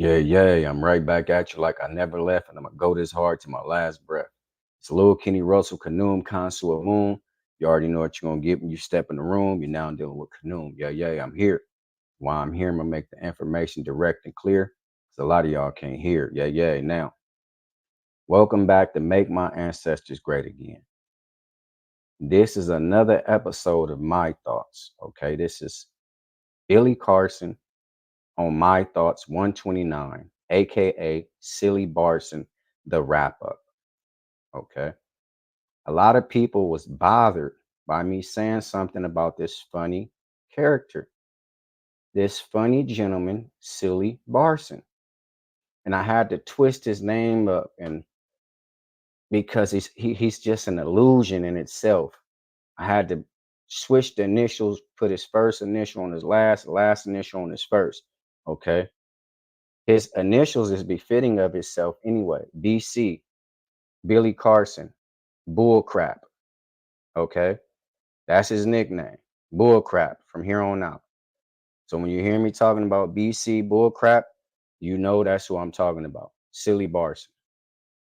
Yeah, I'm right back at you like I never left, and I'm gonna go this hard to my last breath. It's Lil Kenny Russell, Kanoom, Consul Moon. You already know what you're gonna get when you step in the room. You're now dealing with Kanoom. Yeah, I'm here. While I'm here, I'm gonna make the information direct and clear. Cause a lot of y'all can't hear. Yeah. Now, welcome back to Make My Ancestors Great Again. This is another episode of My Thoughts. Okay, this is Billy Carson on My Thoughts 129, aka Cilly Barson, the wrap up. Okay. A lot of people was bothered by me saying something about this funny character, this funny gentleman, Cilly Barson. And I had to twist his name up and because he's just an illusion in itself. I had to switch the initials, put his first initial on his last initial on his first. Okay. His initials is befitting of himself anyway. BC, Billy Carson, Bullcrap. Okay. That's his nickname. Bullcrap from here on out. So when you hear me talking about BC Bullcrap, you know that's who I'm talking about. Cilly Barson.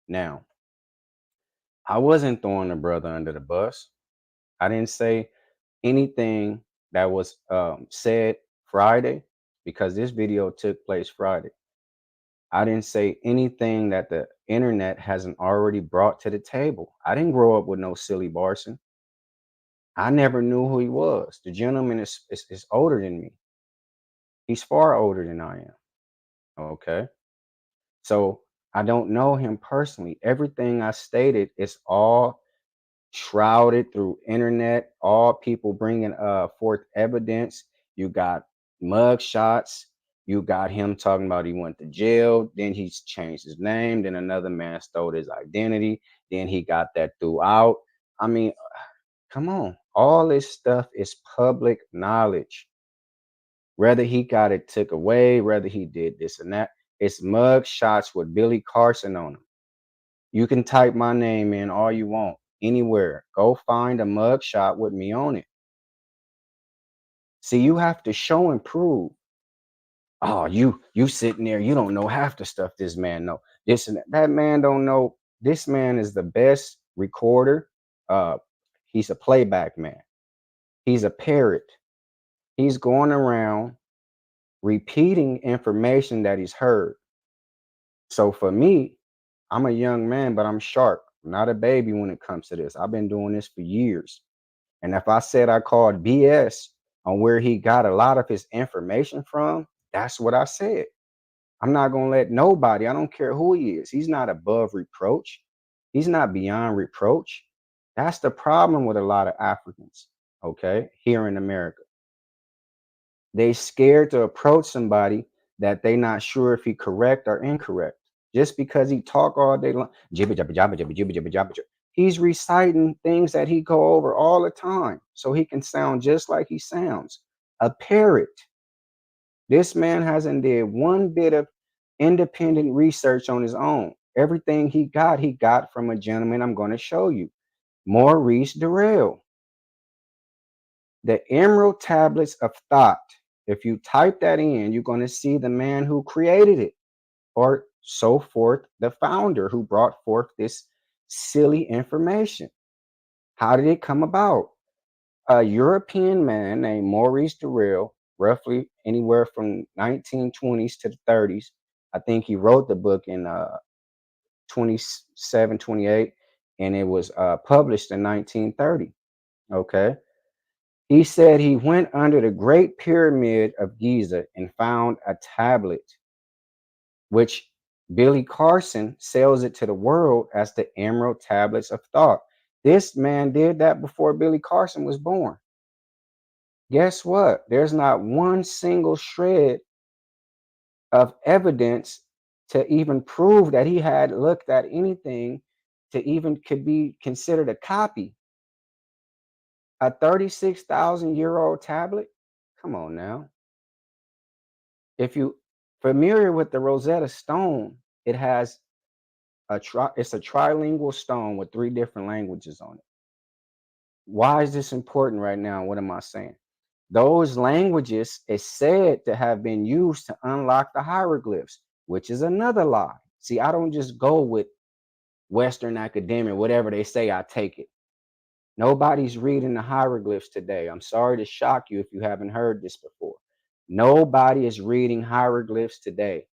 Now, I wasn't throwing the brother under the bus. I didn't say anything that was said Friday because this video took place Friday. I didn't say anything that the internet hasn't already brought to the table. I didn't grow up with no Cilly Barson. I never knew who he was. The gentleman is older than me. He's far older than I am. Okay. So I don't know him personally. Everything I stated is all shrouded through internet, all people bringing forth evidence. You got mug shots. You got him talking about he went to jail. Then he's changed his name. Then another man stole his identity. Then he got that throughout. I mean, come on. All this stuff is public knowledge. Whether he got it took away, whether he did this and that, it's mug shots with Billy Carson on them. You can type my name in all you want anywhere. Go find a mug shot with me on it. See, you have to show and prove. Oh, you sitting there, you don't know half the stuff this man know. This and that. That man don't know. This man is the best recorder. Uh, he's a playback man. He's a parrot. He's going around repeating information that he's heard. So for me, I'm a young man, but I'm sharp. I'm not a baby when it comes to this. I've been doing this for years. And if I said I called BS on where he got a lot of his information from, that's what I said. I'm not going to let nobody, I don't care who he is, he's not above reproach. He's not beyond reproach. That's the problem with a lot of Africans, okay, here in America. They scared to approach somebody that they not sure if he correct or incorrect. Just because he talk all day long, jibba jabba jabba jabba jibba jabba jabba jabba. He's reciting things that he go over all the time, so he can sound just like he sounds. A parrot. This man hasn't did one bit of independent research on his own. Everything he got from a gentleman I'm going to show you, Maurice Durrell. The Emerald Tablets of Thought. If you type that in, you're going to see the man who created it, or so forth, the founder who brought forth this silly information. How did it come about? A European man named Maurice Durrell, roughly anywhere from 1920s to the 30s. I think he wrote the book in 27, 28, and it was published in 1930. Okay. He said he went under the Great Pyramid of Giza and found a tablet, which Billy Carson sells it to the world as the Emerald Tablets of Thought. This man did that before Billy Carson was born. Guess what? There's not one single shred of evidence to even prove that he had looked at anything to even could be considered a copy. A 36,000-year-old tablet? Come on now. If you familiar with the Rosetta Stone, it has it's a trilingual stone with 3 different languages on it. Why is this important right now? What am I saying? Those languages is said to have been used to unlock the hieroglyphs. which is another lie. See, I don't just go with Western academia, whatever they say, I take it. Nobody's reading the hieroglyphs today. I'm sorry to shock you if you haven't heard this before. Nobody is reading hieroglyphs today.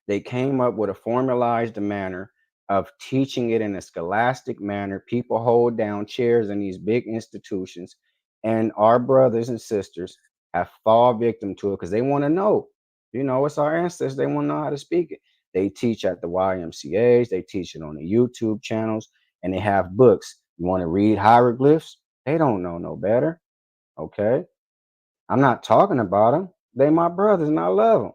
They came up with a formalized manner of teaching it in a scholastic manner. People hold down chairs in these big institutions, and our brothers and sisters have fallen victim to it because they want to know. You know, it's our ancestors. They want to know how to speak it. They teach at the YMCAs, they teach it on the YouTube channels, and they have books. You want to read hieroglyphs? They don't know no better. Okay. I'm not talking about them. They my brothers and I love them,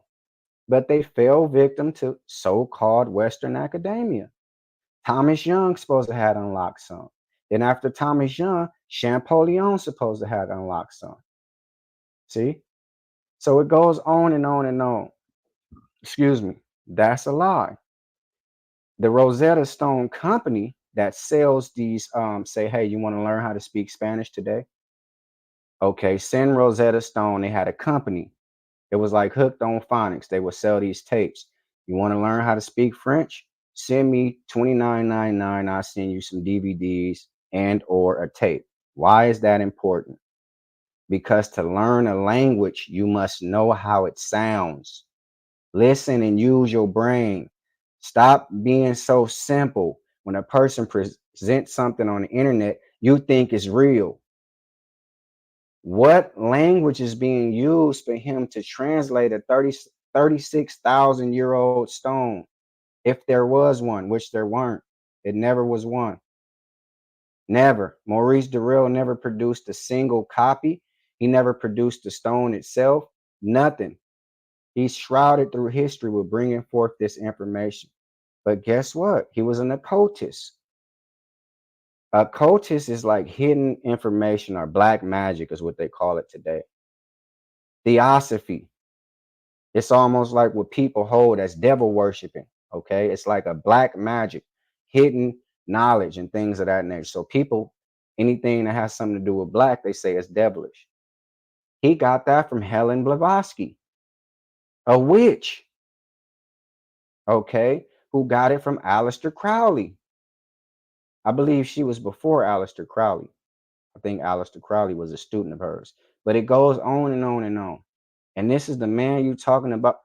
but they fell victim to so-called Western academia. Thomas Young's supposed to have unlocked some. Then after Thomas Young, Champollion's supposed to have unlocked some. See? So it goes on and on and on. Excuse me. That's a lie. The Rosetta Stone company that sells these say, hey, you want to learn how to speak Spanish today? Okay, send Rosetta Stone. They had a company. It was like hooked on phonics. They would sell these tapes. You want to learn how to speak French? Send me $29.99. I'll send you some DVDs and or a tape. Why is that important? Because to learn a language, you must know how it sounds. Listen and use your brain. Stop being so simple. When a person presents something on the internet, you think it's real. What language is being used for him to translate a 36,000-year-old stone? If there was one, which there weren't, it never was one. Never. Maurice Durrell never produced a single copy. He never produced the stone itself. Nothing. He's shrouded through history with bringing forth this information. But guess what? He was an occultist. Occultist is like hidden information or black magic is what they call it today. Theosophy. It's almost like what people hold as devil worshiping. Okay. It's like a black magic, hidden knowledge and things of that nature. So people, anything that has something to do with black, they say it's devilish. He got that from Helen Blavatsky, a witch. Okay. Who got it from Aleister Crowley. I believe she was before Aleister Crowley. I think Aleister Crowley was a student of hers. But it goes on and on and on. And this is the man you talking about.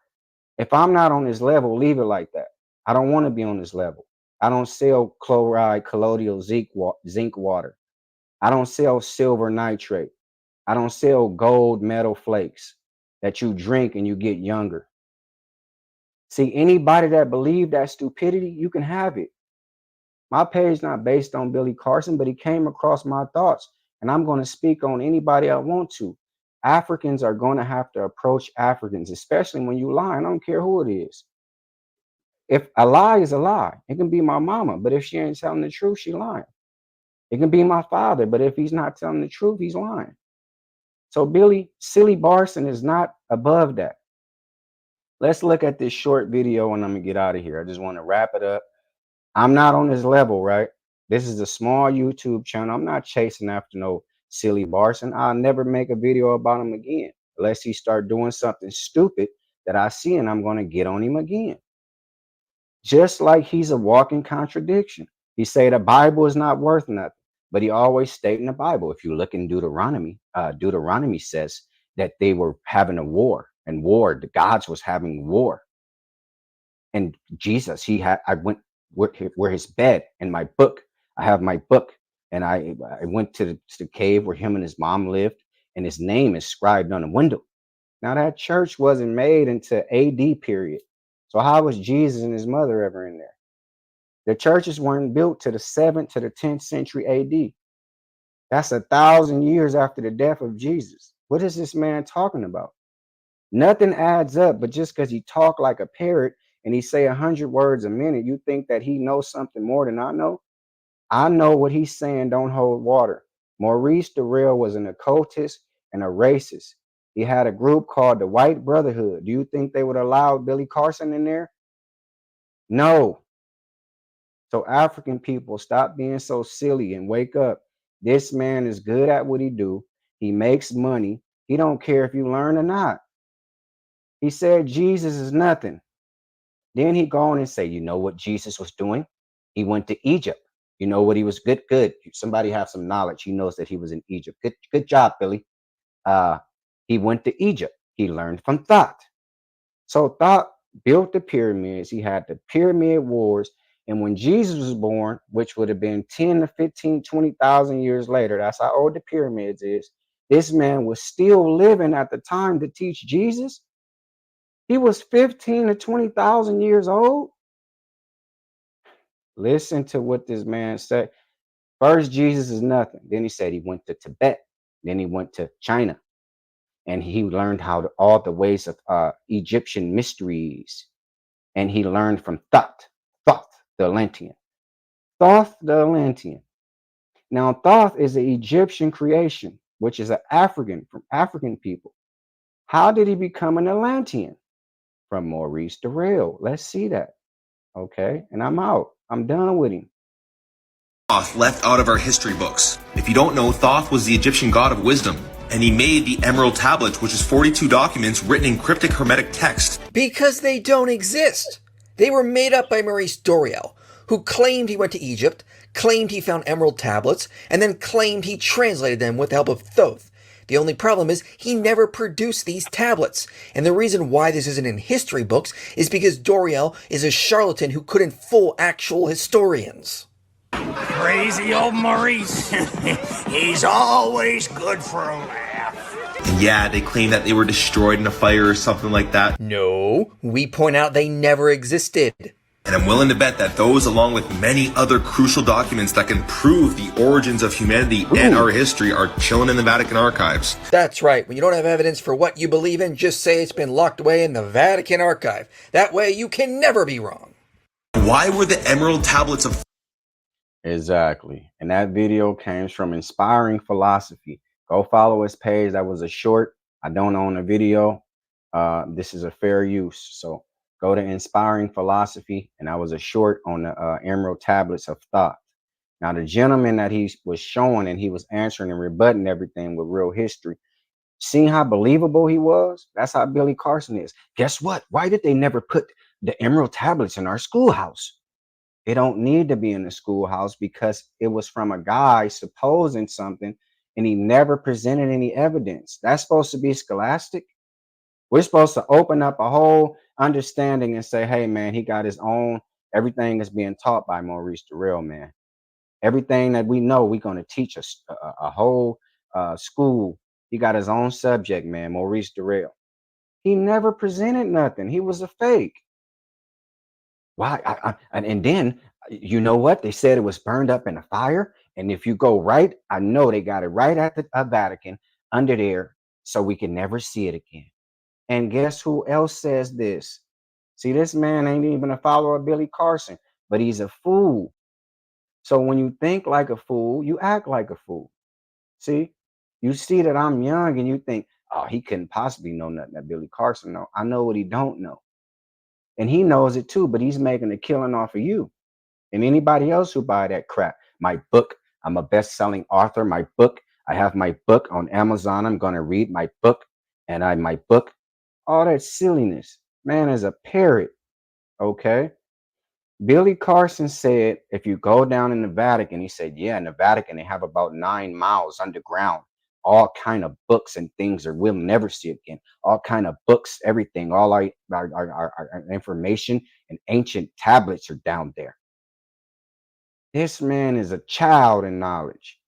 If I'm not on this level, leave it like that. I don't want to be on this level. I don't sell chloride, colloidal zinc water. I don't sell silver nitrate. I don't sell gold metal flakes that you drink and you get younger. See, anybody that believe that stupidity, you can have it. My page not based on Billy Carson, but he came across my thoughts, and I'm going to speak on anybody I want to. Africans are going to have to approach Africans, especially when you lie. I don't care who it is. If a lie is a lie, it can be my mama, but if she ain't telling the truth, she lying. It can be my father, but if he's not telling the truth, he's lying. So Cilly Barson is not above that. Let's look at this short video and I'm gonna get out of here. I just want to wrap it up. I'm not on this level, right? This is a small YouTube channel. I'm not chasing after no Cilly Barson. I'll never make a video about him again unless he start doing something stupid that I see and I'm going to get on him again. Just like he's a walking contradiction. He say the Bible is not worth nothing, but he always state in the Bible. If you look in Deuteronomy, Deuteronomy says that they were having a war, and the gods was having war. And Jesus, I went where his bed and my book. I have my book, and I went to the cave where him and his mom lived, and his name is scribed on the window. Now that church wasn't made until AD period. So how was Jesus and his mother ever in there? The churches weren't built to the 7th to the 10th century AD. That's 1,000 years after the death of Jesus. What is this man talking about? Nothing adds up, but just because he talk like a parrot and he say 100 words a minute, you think that he knows something more than I know? I know what he's saying don't hold water. Maurice Durrell was an occultist and a racist. He had a group called the White Brotherhood. Do you think they would allow Billy Carson in there? No. So African people, stop being so silly and wake up. This man is good at what he do. He makes money. He don't care if you learn or not. He said Jesus is nothing. Then he go on and say, you know what Jesus was doing? He went to Egypt. You know what he was good, good. Somebody have some knowledge. He knows that he was in Egypt. Good job, Billy. Uh, he went to Egypt. He learned from Thoth. So Thoth built the pyramids. He had the pyramid wars. And when Jesus was born, which would have been 10 to 15, 20,000 years later, that's how old the pyramids is. This man was still living at the time to teach Jesus. He was 15 to 20,000 years old. Listen to what this man said. First, Jesus is nothing. Then he said he went to Tibet. Then he went to China. And he learned how to all the ways of Egyptian mysteries. And he learned from Thoth the Atlantean. Thoth the Atlantean. Now, Thoth is an Egyptian creation, which is an African from African people. How did he become an Atlantean? From Maurice Durrell. Let's see that. Okay. And I'm out. I'm done with him. Thoth left out of our history books. If you don't know, Thoth was the Egyptian god of wisdom, and he made the Emerald Tablets, which is 42 documents written in cryptic Hermetic text. Because they don't exist. They were made up by Maurice Durrell, who claimed he went to Egypt, claimed he found Emerald Tablets, and then claimed he translated them with the help of Thoth. The only problem is he never produced these tablets. And the reason why this isn't in history books is because Durrell is a charlatan who couldn't fool actual historians. Crazy old Maurice. He's always good for a laugh. And yeah, they claim that they were destroyed in a fire or something like that. No, we point out they never existed. And I'm willing to bet that those, along with many other crucial documents that can prove the origins of humanity and our history, are chilling in the Vatican archives. That's right. When you don't have evidence for what you believe in, just say it's been locked away in the Vatican archive. That way you can never be wrong. Why were the Emerald Tablets of... Exactly. And that video came from Inspiring Philosophy. Go follow his page. That was a short. I don't own a video. This is a fair use. So go to Inspiring Philosophy. And that was a short on the Emerald Tablets of Thoth. Now, the gentleman that he was showing and he was answering and rebutting everything with real history, seeing how believable he was, that's how Billy Carson is. Guess what? Why did they never put the Emerald Tablets in our schoolhouse? It don't need to be in the schoolhouse because it was from a guy supposing something and he never presented any evidence. That's supposed to be scholastic. We're supposed to open up a whole understanding and say, hey, man, he got his own. Everything is being taught by Maurice Durrell, man. Everything that we know, we're going to teach us a whole school. He got his own subject, man, Maurice Durrell. He never presented nothing. He was a fake. Why? And then, you know what? They said it was burned up in a fire. And if you go right, I know they got it right at the Vatican under there so we can never see it again. And guess who else says this? See, this man ain't even a follower of Billy Carson, but he's a fool. So when you think like a fool, you act like a fool. See, you see that I'm young and you think, oh, he couldn't possibly know nothing that Billy Carson know. I know what he don't know. And he knows it too, but he's making a killing off of you and anybody else who buy that crap. My book, I'm a best-selling author. My book, I have my book on Amazon. I'm going to read my book and my book, all that silliness. Man is a parrot, okay? Billy Carson said, if you go down in the Vatican, he said, yeah, in the Vatican, they have about 9 miles underground, all kind of books and things that we'll never see again. All kind of books, everything, all our information and ancient tablets are down there. This man is a child in knowledge.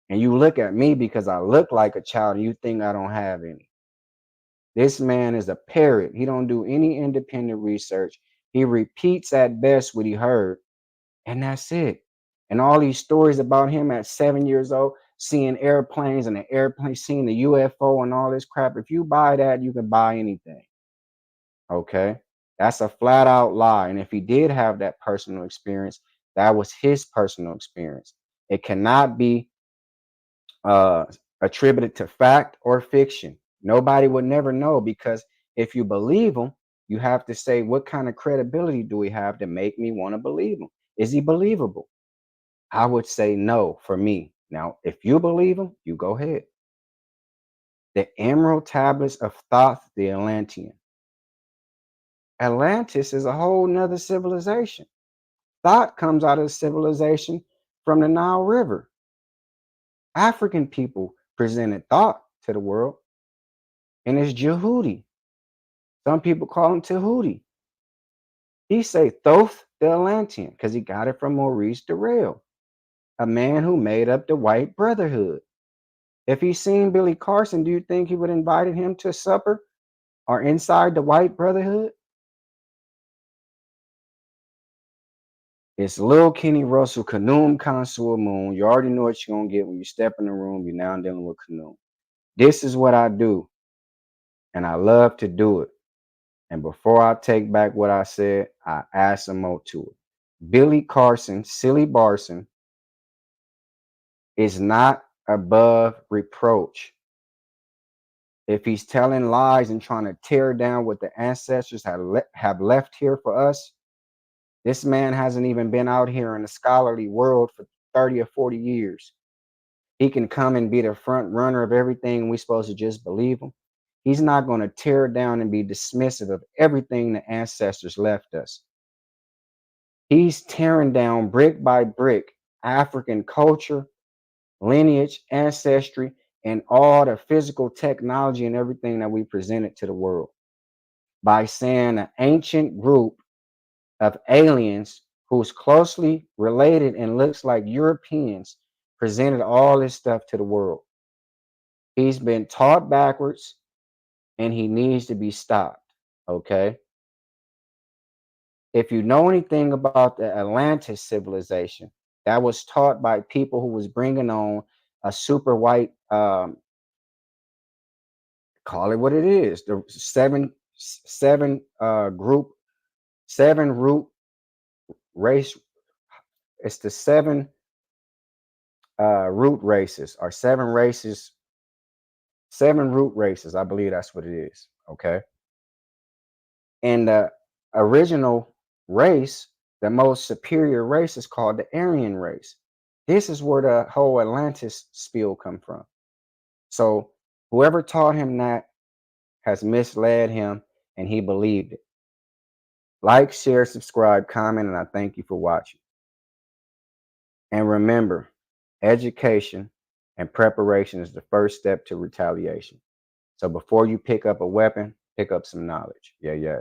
And you look at me because I look like a child and you think I don't have any. This man is a parrot. He don't do any independent research. He repeats at best what he heard. And that's it. And all these stories about him at 7 years old, seeing airplanes and the airplane, seeing the UFO and all this crap. If you buy that, you can buy anything. Okay. That's a flat out lie. And if he did have that personal experience, that was his personal experience. It cannot be attributed to fact or fiction. Nobody would never know, because if you believe him, you have to say, what kind of credibility do we have to make me want to believe him? Is he believable? I would say no for me. Now, if you believe him, you go ahead. The Emerald Tablets of Thoth the Atlantean. Atlantis is a whole nother civilization. Thought comes out of civilization from the Nile River. African people presented thought to the world, and it's Jehudi. Some people call him Tahuti. He say Thoth the Atlantean because he got it from Maurice Durrell, a man who made up the White Brotherhood. If he seen Billy Carson, do you think he would have invited him to supper or inside the White Brotherhood? It's Lil Kenny Russell, Kanoom Consul Moon. You already know what you're going to get when you step in the room. You're now dealing with Kanoom. This is what I do, and I love to do it. And before I take back what I said, I add some more to it. Billy Carson, Cilly Barson, is not above reproach. If he's telling lies and trying to tear down what the ancestors have left here for us, this man hasn't even been out here in the scholarly world for 30 or 40 years. He can come and be the front runner of everything. We're supposed to just believe him. He's not going to tear down and be dismissive of everything the ancestors left us. He's tearing down brick by brick African culture, lineage, ancestry, and all the physical technology and everything that we presented to the world by saying an ancient group of aliens who's closely related and looks like Europeans presented all this stuff to the world. He's been taught backwards and he needs to be stopped. Okay. If you know anything about the Atlantis civilization, that was taught by people who was bringing on a super white, call it what it is, the seven root race. It's the seven root races or seven root races. I believe that's what it is. Okay. And the original race, the most superior race, is called the Aryan race. This is where the whole Atlantis spiel come from. So whoever taught him that has misled him, and he believed it. Like, share, subscribe, comment, and I thank you for watching. And remember, education and preparation is the first step to retaliation. So before you pick up a weapon, pick up some knowledge. Yeah, yeah.